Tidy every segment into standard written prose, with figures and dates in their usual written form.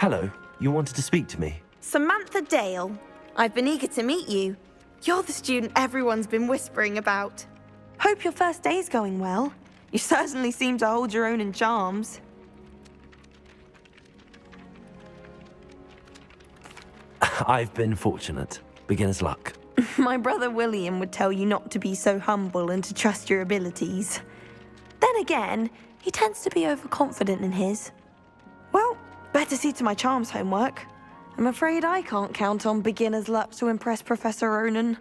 Hello, you wanted to speak to me? Samantha Dale. I've been eager to meet you. You're the student everyone's been whispering about. Hope your first day's going well. You certainly seem to hold your own in charms. I've been fortunate. Beginner's luck. My brother William would tell you not to be so humble and to trust your abilities. Then again, he tends to be overconfident in his. Well, better see to my charms homework. I'm afraid I can't count on beginner's luck to impress Professor Ronan.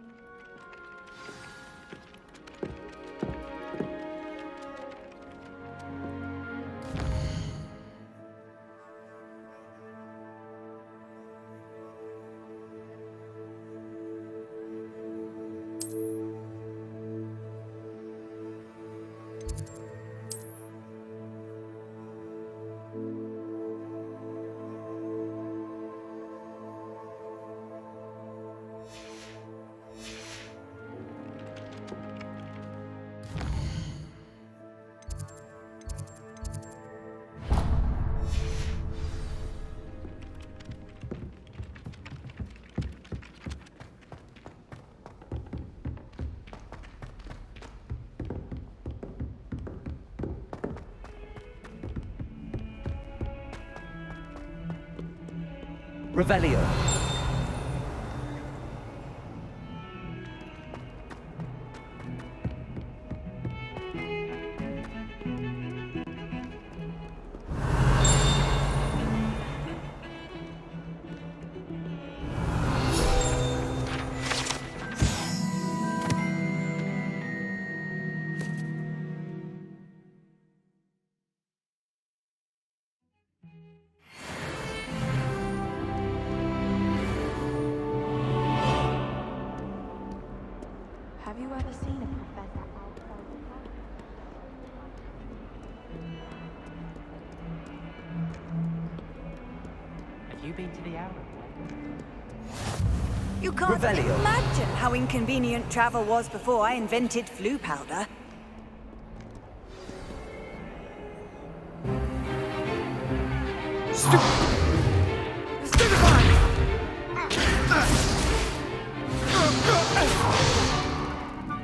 Revelio. Have you ever seen a professor outside the class? Have you been to the Arrow? You can't Revelio. imagine how inconvenient travel was before I invented flu powder.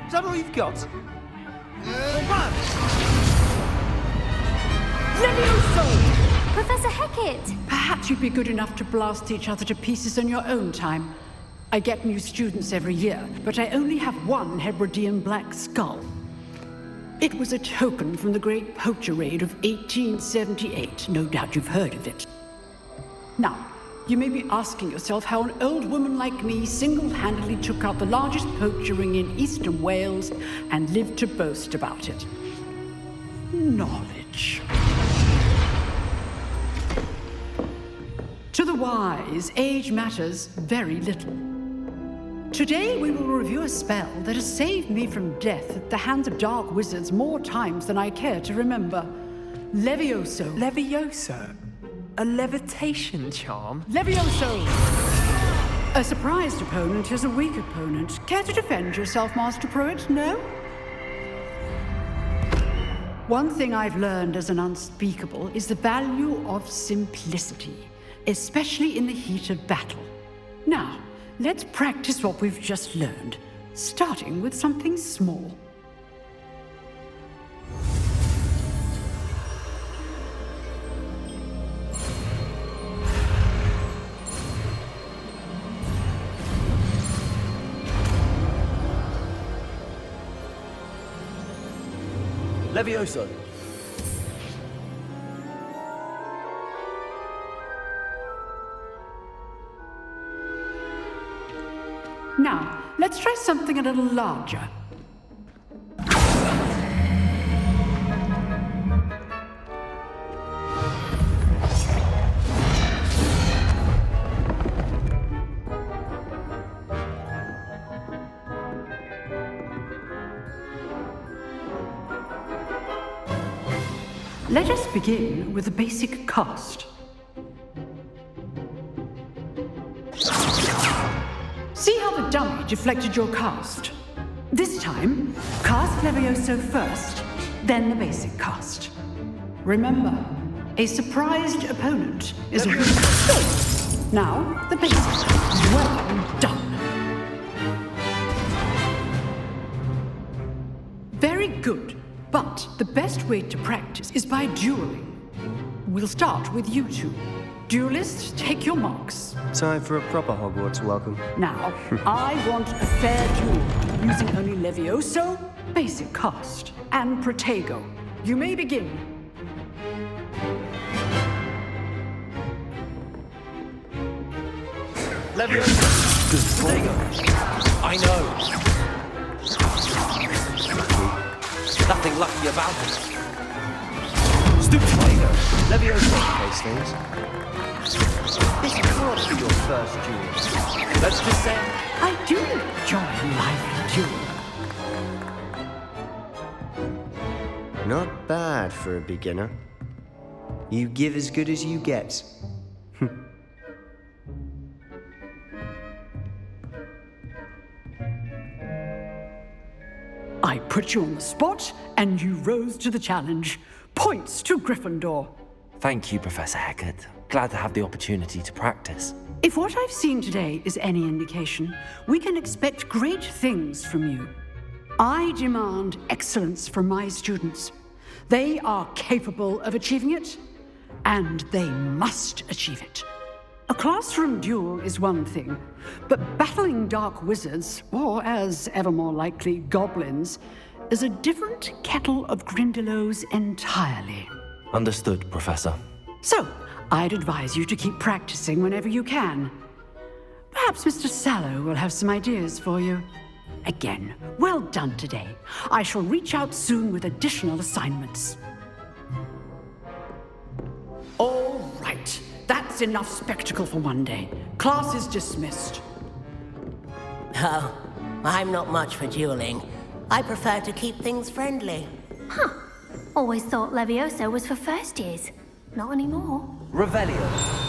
Is that all you've got? Professor Hecat! Perhaps you'd be good enough to blast each other to pieces in your own time. I get new students every year, but I only have one Hebridean black skull. It was a token from the Great Poacher Raid of 1878. No doubt you've heard of it. Now, you may be asking yourself how an old woman like me single-handedly took out the largest poacher ring in eastern Wales and lived to boast about it. Knowledge. To the wise, age matters very little. Today we will review a spell that has saved me from death at the hands of dark wizards more times than I care to remember. Levioso. Levioso? A levitation charm? Levioso! A surprised opponent is a weak opponent. Care to defend yourself, Master Pruitt? No? One thing I've learned as an unspeakable is the value of simplicity, especially in the heat of battle. Now, let's practice what we've just learned, starting with something small. Levioso. Now, let's try something a little larger. Let us begin with the basic cast. See how the dummy deflected your cast? This time, cast Levioso first, then the basic cast. Remember, A surprised opponent is a... Now, the basics. Well done. Very good. But the best way to practice is by dueling. We'll start with you two. Duelists, take your marks. Time for a proper Hogwarts welcome. Now, I want a fair duel, using only Levioso, basic cast, and Protego. You may begin. Levioso. There you go. I know. Nothing lucky about it. Stupid Protego. Levioso. Case things. This can't be your first duel. Let's just say... I do enjoy lively duel. Not bad for a beginner. You give as good as you get. I put you on the spot, and you rose to the challenge. Points to Gryffindor. Thank you, Professor Hecat. Glad to have the opportunity to practice. If what I've seen today is any indication, we can expect great things from you. I demand excellence from my students. They are capable of achieving it, and they must achieve it. A classroom duel is one thing, but battling dark wizards, or as ever more likely, goblins, is a different kettle of Grindylows entirely. Understood, Professor. So, I'd advise you to keep practicing whenever you can. Perhaps Mr. Sallow will have some ideas for you. Again, well done today. I shall reach out soon with additional assignments. All right. That's enough spectacle for one day. Class is dismissed. Oh, I'm not much for dueling. I prefer to keep things friendly. Huh. Always thought Levioso was for first years. Not anymore. Revelio.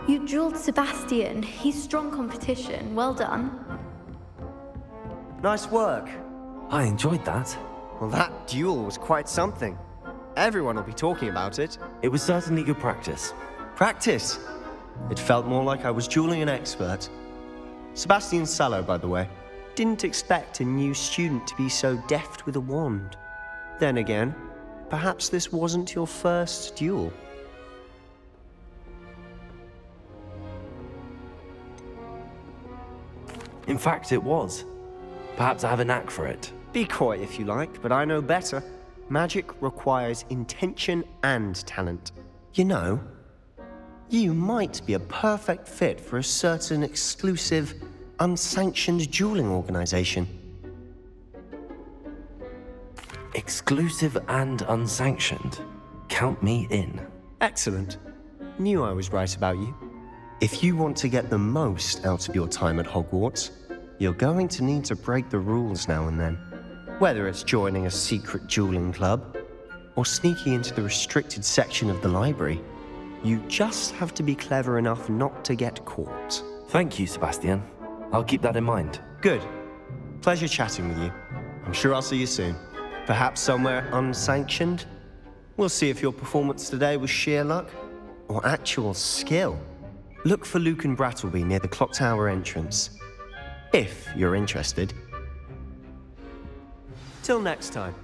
You dueled Sebastian. He's strong competition. Well done. Nice work. I enjoyed that. Well, that duel was quite something. Everyone will be talking about it. It was certainly good practice. Practice. It felt more like I was dueling an expert. Sebastian Sallow, by the way. Didn't expect a new student to be so deft with a wand. Then again, perhaps this wasn't your first duel. In fact, it was. Perhaps I have a knack for it. Be coy if you like, but I know better. Magic requires intention and talent. You know, you might be a perfect fit for a certain exclusive, unsanctioned dueling organization. Exclusive and unsanctioned. Count me in. Excellent. Knew I was right about you. If you want to get the most out of your time at Hogwarts, you're going to need to break the rules now and then. Whether it's joining a secret dueling club, or sneaking into the restricted section of the library, you just have to be clever enough not to get caught. Thank you, Sebastian. I'll keep that in mind. Good. Pleasure chatting with you. I'm sure I'll see you soon. Perhaps somewhere unsanctioned? We'll see if your performance today was sheer luck, or actual skill. Look for Luke and Brattleby near the clock tower entrance. If you're interested. Till next time.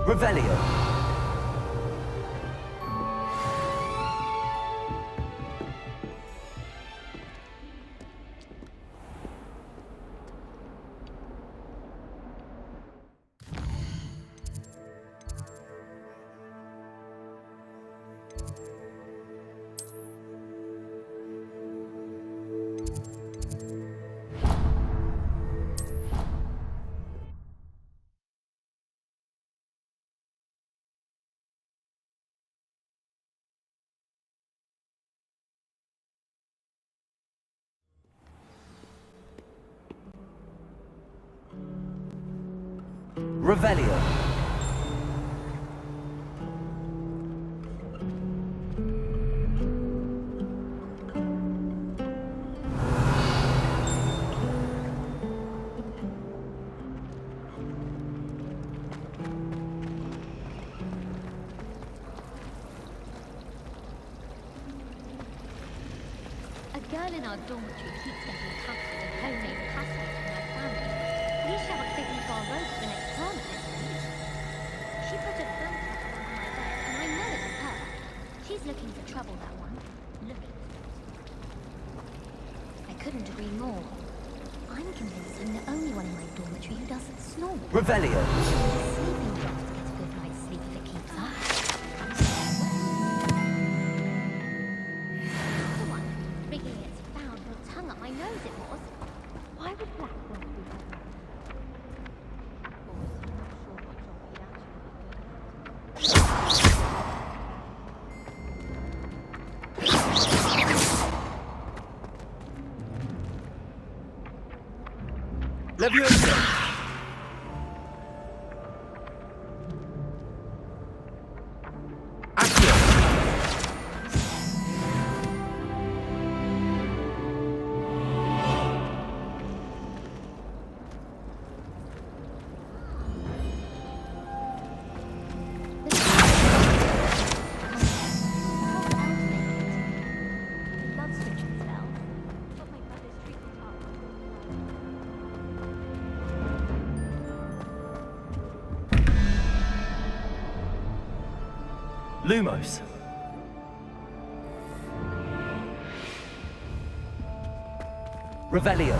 Revelio. Revelio. A girl in our dormitory keeps getting custard and homemade pasties from her family. We shan't take them to our road for the next term at this rate. She put a belt buckle under my bed, and I know it was her. She's looking for trouble, that one. Looking. I couldn't agree more. I'm convinced I'm the only one in my dormitory who doesn't snore. Revelio. Sleeping drops to get a good night's sleep if it keeps up. The one wriggling its foul little tongue up my nose it was. Why would Black want to be like that? Of course, I'm not sure what job he'd Leviosa. Accio. Love switching spell. What my brother's treatment up. Lumos. Revelio.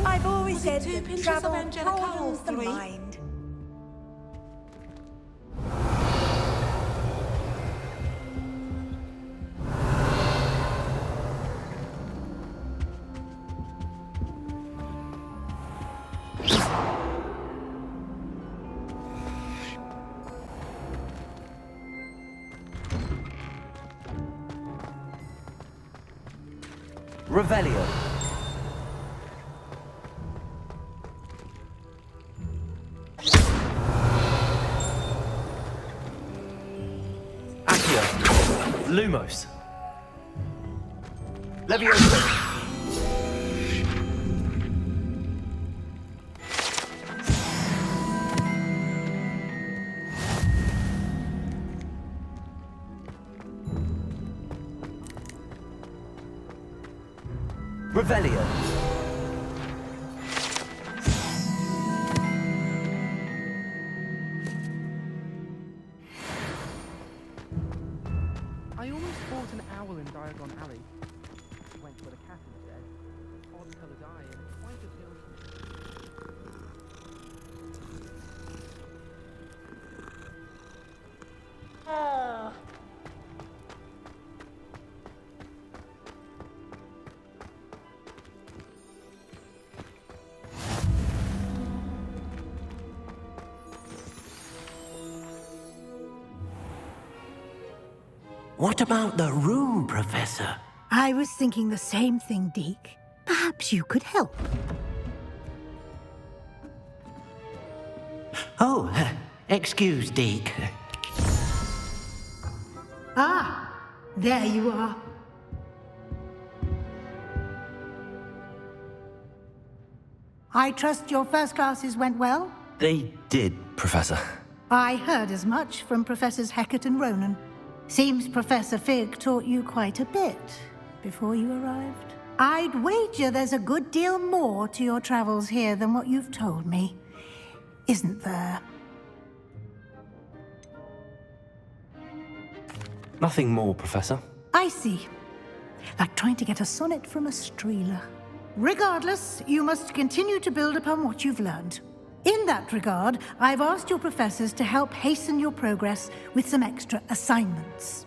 I've always said that travel broadens the mind. Revelio. Accio. Lumos. Leviosa. Revelio. I almost bought an owl in Diagon Alley. Went with a cat instead. Odd-coloured eye and quite a tail. What about the room, Professor? I was thinking the same thing, Deke. Perhaps you could help. Oh, excuse, Deke. Ah, there you are. I trust your first classes went well? They did, Professor. I heard as much from Professors Hecat and Ronan. Seems Professor Fig taught you quite a bit before you arrived. I'd wager there's a good deal more to your travels here than what you've told me. Isn't there? Nothing more, Professor. I see. Like trying to get a sonnet from a streeler. Regardless, you must continue to build upon what you've learned. In that regard, I've asked your professors to help hasten your progress with some extra assignments.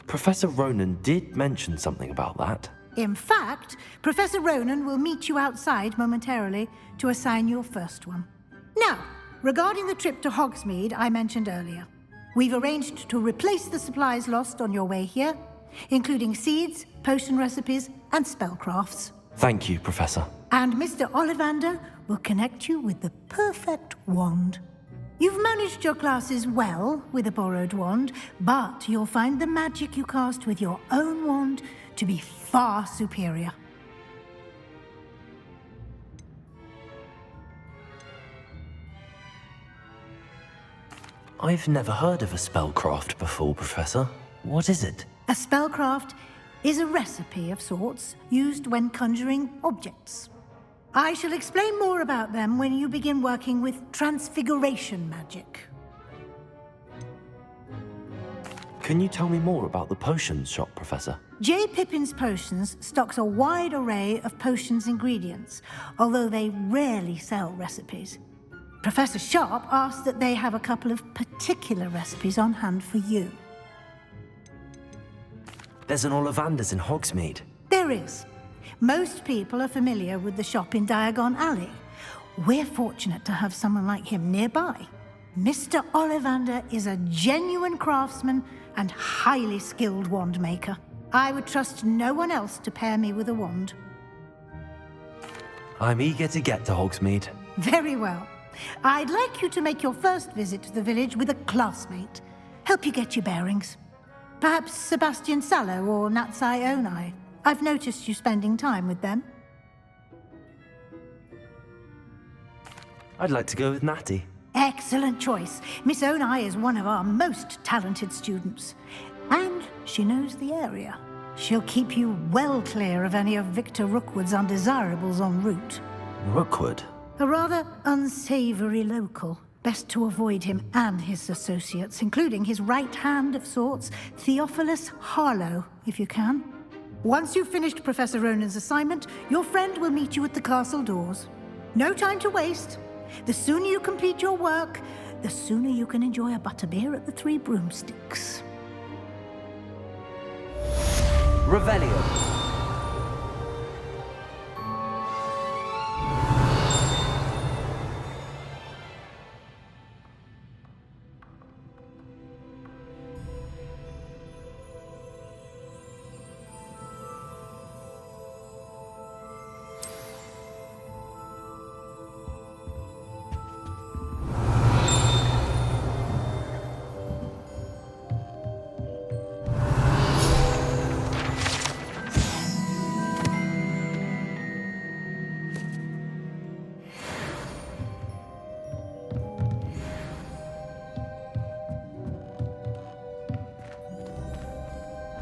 Professor Ronan did mention something about that. In fact, Professor Ronan will meet you outside momentarily to assign your first one. Now, regarding the trip to Hogsmeade I mentioned earlier. We've arranged to replace the supplies lost on your way here, including seeds, potion recipes, and spellcrafts. Thank you, Professor. And Mr. Ollivander will connect you with the perfect wand. You've managed your classes well with a borrowed wand, but you'll find the magic you cast with your own wand to be far superior. I've never heard of a spellcraft before, Professor. What is it? A spellcraft is a recipe of sorts used when conjuring objects. I shall explain more about them when you begin working with transfiguration magic. Can you tell me more about the potions shop, Professor? J. Pippin's Potions stocks a wide array of potions ingredients, although they rarely sell recipes. Professor Sharp asked that they have a couple of particular recipes on hand for you. There's an Ollivander's in Hogsmeade. There is. Most people are familiar with the shop in Diagon Alley. We're fortunate to have someone like him nearby. Mr. Ollivander is a genuine craftsman and highly skilled wand maker. I would trust no one else to pair me with a wand. I'm eager to get to Hogsmeade. Very well. I'd like you to make your first visit to the village with a classmate. Help you get your bearings. Perhaps Sebastian Sallow or Natsai Onai. I've noticed you spending time with them. I'd like to go with Natty. Excellent choice. Miss Onai is one of our most talented students. And she knows the area. She'll keep you well clear of any of Victor Rookwood's undesirables en route. Rookwood? A rather unsavory local. Best to avoid him and his associates, including his right hand of sorts, Theophilus Harlow, if you can. Once you've finished Professor Ronan's assignment, your friend will meet you at the castle doors. No time to waste. The sooner you complete your work, the sooner you can enjoy a butterbeer at the Three Broomsticks. Revelio.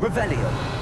Revelio.